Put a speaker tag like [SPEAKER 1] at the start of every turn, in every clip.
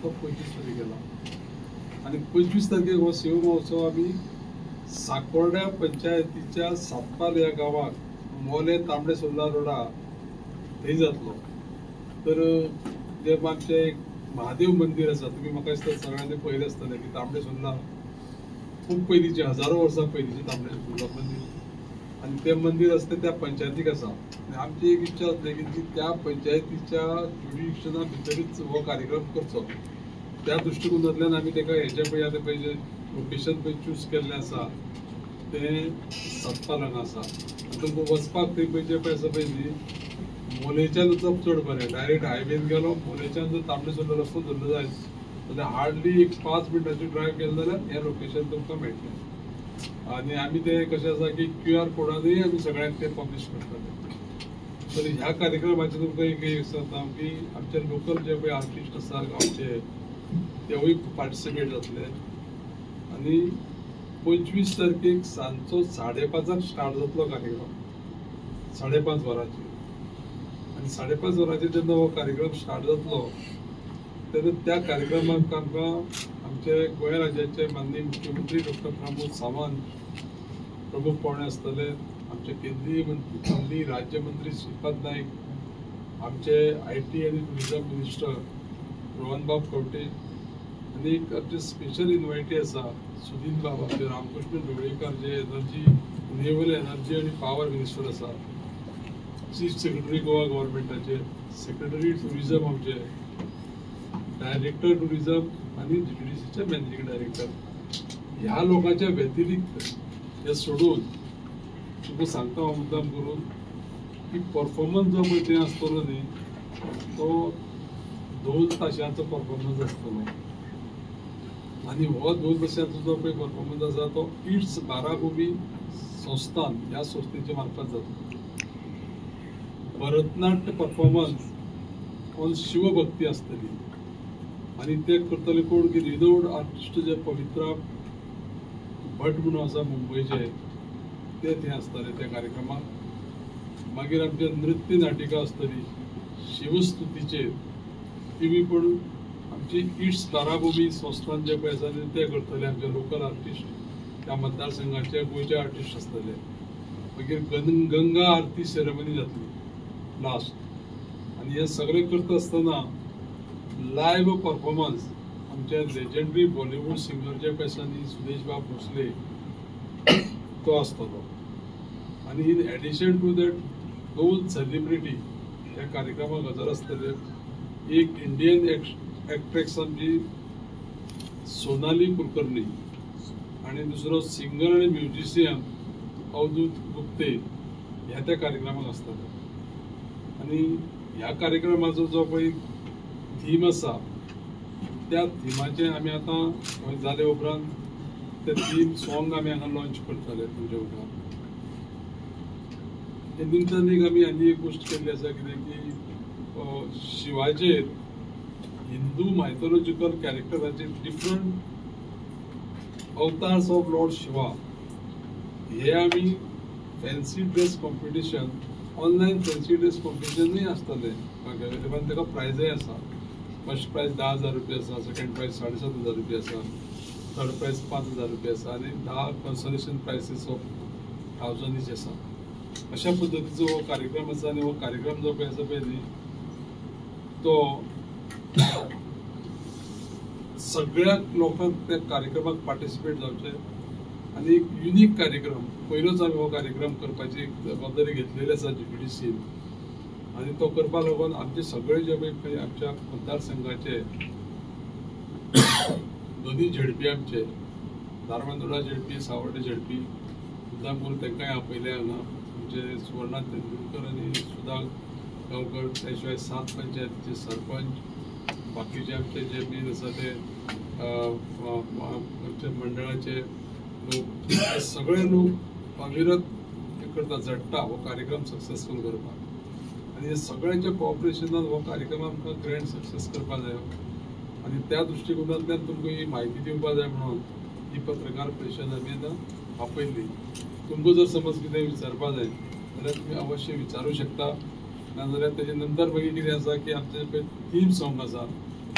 [SPEAKER 1] तो 25 तारखेला आणि 25 तारखेक हो शिव महोत्सव आम्ही साकोर्ड्या पंचायतीच्या सातपाल या गावात मोले तांबडे सुर्ला रोडा थंय जातलो. तर जे आमचे एक महादेव मंदिर आसा, तुम्ही म्हाका दिसता सगळ्यांनी पळयलें आसतलें की तांबडे सुर्ला खूब पयलींचे हजारो वर्सां पयलींचे तांबडे सुर्ला मंदिर आणि ते मंदिर असते त्या पंचायतीक आसा. आमची एक इच्छा असली की त्या पंचायतीच्या ज्युडिशना भितरच हो कार्यक्रम करचो. त्या दृष्टिकोनांतल्यान आमी तेका हेचे पळय लोकेशन पळय चूज केल्लें आसा तें सातपाल हांगा आसा. तुमकां वचपाक थंय पळय पळय आसा पळय न्ही, मोलेच्यान वचप चड बरें. डायरेक्ट हायवेन गेलो, मोलेच्यान जर तांबडे सुर्ला रस्तो धरलो जायत जाल्यार हार्डली एक 5 मिनटांची ड्रायव्ह केलें जाल्यार हें लोकेशन तुमकां मेळटलें. आणि आम्ही ते कशें आसा की QR कोडानूय आमी सगळ्यांक ते पब्लिश करतले. तर ह्या कार्यक्रमाचे तुमकां एक सांगता की आमचे लोकल जे पळय आर्टिस्ट आसा गांवचे तेवूय पार्टिसिपेट जातले. आणि 25 तारखेक सांजचो 5:30 स्टार्ट जातलो कार्यक्रम, 5:30 वरांचेर. आणि 5:30 वरांचेर जेन्ना हो कार्यक्रम स्टार्ट जातलो तेन्ना त्या कार्यक्रमाक आमकां आमचे गोंय राज्याचे माननीय मुख्यमंत्री डॉक्टर प्रमोद सावंत प्रमुख पाहुणे आसतले. आमचे केंद्रीय मंत्री राज्यमंत्री श्रीपाद नाईक, आमचे IT आणि टुरिझम मिनिस्टर रोहनबाब कवटे आणि आमचे स्पेशल इन्वायटी आसा सुदीन बाब, आमचे रामकृष्ण ढवळीकर जे रिन्युएबल एनर्जी आणि पॉवर मिनिस्टर आसा, चीफ सेक्रेटरी गोवा गव्हर्मेंटाचे, सेक्रेटरी टुरिझम आमचे, डायरेक्टर टुरिझम आणि GTDCचे मॅनेजिंग डायरेक्टर. ह्या लोकांच्या व्यतिरिक्त हे सोडून तुमकां सांगता हांव मुद्दाम करून की परफॉर्मन्स जो पळय तें आसतलो न्ही तो 2 तासांचो परफॉर्मन्स आसतलो. आणि हो 2 तासांचो जो पळय परफॉर्मन्स आसा तो इट्स बाराभूमी संस्थान ह्या संस्थेचे मार्फत जातलो. भरतनाट्य परफॉर्मन्स ऑन शिवभक्ती आसतली आणि ते करतले कोण की रिनोवड आर्टिस्ट जे पवित्रा भट म्हणून आसा मुंबयचे ते थंय आसतले त्या कार्यक्रमाक. मागीर आमचे नृत्य नाटिका आसतली शिवस्तुतीचेर, ती पण आमची इट्स बाराभूमी संस्थान जे पळय आसा ते करतले. आमचे लोकल आर्टिस्ट त्या मतदारसंघाचे गोंयचे आर्टिस्ट आसतले. मागीर गंगा आरती सेरेमनी जातली लास्ट. आणि हे सगळें करता आसतना लायव्ह परफॉर्मन्स आमचे लेजेंडरी बॉलिवूड सिंगर जे पळय आसा न्ही सुदेश बाब भोसले तो आसतलो. आणि in addition to that 2 celebrity ह्या कार्यक्रमाक हजर आसतले. एक इंडियन एक्ट्रेस आमची सोनाली कुलकर्णी आणि दुसरो सिंगर आणि म्युझिशियन अवधूत गुप्ते ह्या त्या कार्यक्रमाक आसतले. आणि ह्या कार्यक्रमाचो जो पळय थीम आसा त्या थिमाचे आमी आतां जाले उपरांत ते थीम सॉंग आमी हांगा लॉन्च करतले तुमच्या उपरांत. हे निमतान एक आमी आनी एक गोश्ट केल्ली आसा कितें की शिवाचेर हिंदू मायथॉलॉजिकल कॅरेक्टराचेर different avatars of lord Shiva हे आमी fancy dress competition, online fancy dress कॉम्पिटिशनूय आसतलें अवेलेबल. ताका प्रायजय आसा. फर्स्ट प्राइज 10,000 रुपये आसा, सेकंड प्राइज 7,500 रुपये आसा, थर्ड प्राइज 5,000 रुपये आसा आणि 10 कन्सोलेशन प्राइसेस ऑफ 1,000 इच आसा. अशा पद्दतीचो हो कार्यक्रम आसा. आणि हो कार्यक्रम जो पळय आसा पळय न्ही तो सगळ्या लोकांक त्या कार्यक्रमाक पार्टिसिपेट जावचे. आणि एक युनिक कार्यक्रम पयलोच आमी हो कार्यक्रम करपाची जबाबदारी घेतलेली आसा GTDCन. आणि तो करपा लागून आमचे सगळे जे पळय आमच्या मतदारसंघाचे दोन्ही झेडपी आमचे धारबांदोडा झेडपी, सावर्डे झेडपी मुद्दाम करून तांकांय आपयले हांगा. आमचे सुवर्णा तेंडुलकर आणि सुधा गांवकर, त्या शिवाय 7 पंचायतीचे सरपंच, बाकीचे आमचे जे मेन आसा ते आमच्या मंडळाचे लोक, सगळे लोक अविरत हे करता झडटा हो कार्यक्रम सक्सेसफूल करपाक. आणि हे सगळ्यांच्या कोऑपरेशनान हो कार्यक्रम आमकां ग्रँड सक्सेस करपा जायो. आणि त्या दृष्टिकोनांतल्यान तुमकां ही म्हायती दिवपा जाय म्हणून ही पत्रकार परिशद आमी आतां आपयल्ली. तुमकां जर समज कितें विचारपा जाय जाल्यार तुमी अवश्य विचारूं शकता. नाजाल्यार तेजे नंतर मागीर कितें आसा की आमचे पळय थीम सॉंग आसा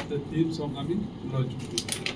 [SPEAKER 1] ते थीम सॉंग आम्ही लॉन्च करू.